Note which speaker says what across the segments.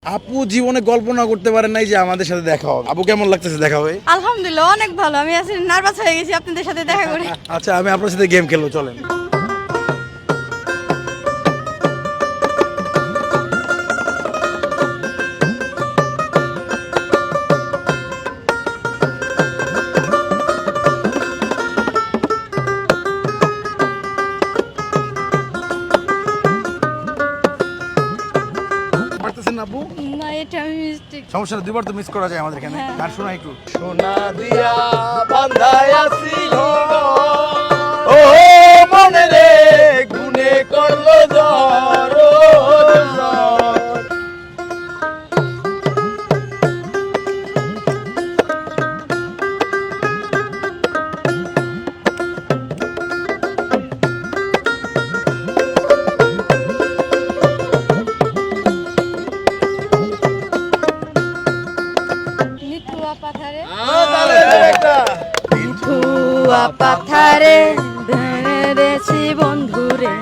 Speaker 1: আপু জীবনে কল্পনা করতে পারেন নাই যে আমাদের সাথে দেখা হবে। আপু কেমন লাগতেছে দেখা হবে?
Speaker 2: আলহামদুলিল্লাহ অনেক ভালো। আমি আসলে নার্ভাস হয়ে গেছি আপনাদের সাথে দেখা করে।
Speaker 1: আচ্ছা আমি আপনার সাথে গেম খেলবো, চলেন। পারতেছেন না আপু?
Speaker 2: না, এটা আমি মিস্টেক।
Speaker 1: সমস্যা না, দুবার তো মিস করা যায় আমাদের এখানে।
Speaker 2: হ্যাঁ।
Speaker 1: গান শোনা একটু। সোনা দিয়া বান্ধায় আছিল ও মনে রে গুনে করলো জ্বর
Speaker 2: নিতুয়া পাথারে
Speaker 1: নিতুয়া
Speaker 2: পাথারে ধরেছি বন্ধুরে,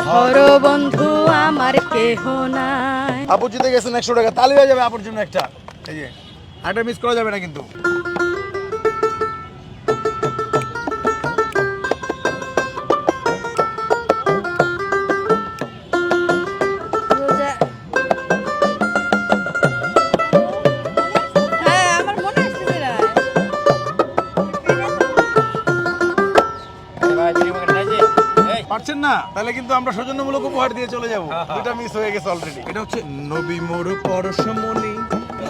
Speaker 2: ঘর বন্ধু আমার কেহ নাই।
Speaker 1: আপু জিতে গেছেন 100 টাকা, তালি হয়ে যাবে আপুর জন্য একটা। এই যে আরেকটা মিস করা যাবে না কিন্তু।
Speaker 2: হ্যাঁ, আমার মনে আসতেছে না।
Speaker 1: পারছেন না, তাহলে কিন্তু আমরা সৌজন্যমূলক উপহার দিয়ে চলে যাবো। দুটা মিস হয়ে গেছে অলরেডি। এটা হচ্ছে নবী মোর পরশমণি,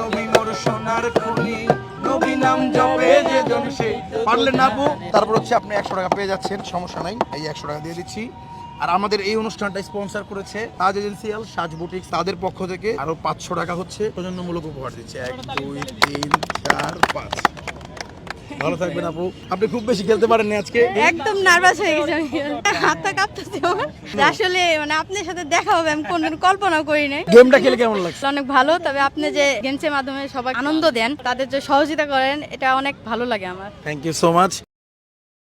Speaker 1: নবী মোর সোনার খনি, নবী নাম জপে যে জন সে। পারলেন না আপু? তারপর হচ্ছে আপনি 100 টাকা পেয়ে যাচ্ছেন, সমস্যা নাই। এই 100 টাকা দিয়ে দিচ্ছি। আর আমাদের এই অনুষ্ঠানটা স্পন্সর করেছে তাজ এজেন্সিয়াল সাজ বুটিক্স, তাদের পক্ষ থেকে আরো 500 টাকা হচ্ছে সৌজন্যমূলক উপহার দিচ্ছে। 1 2 3 4 5। ভালো থাকবেন আপু। আপনি খুব বেশি খেলতে পারেন না আজকে।
Speaker 2: একদম নার্ভাস হয়ে গেছি আমি। হাতটা কাঁপতেছে আমার। আসলে মানে আপনার সাথে দেখা হবে আমি কোনদিন কল্পনাও করি নাই।
Speaker 1: গেমটা খেলে কেমন লাগছে?
Speaker 2: অনেক ভালো, তবে আপনি যে গেমসের মাধ্যমে সবাই আনন্দ দেন, তাদের যে সহযোগিতা করেন, এটা অনেক ভালো লাগে আমার।
Speaker 1: Thank you so much.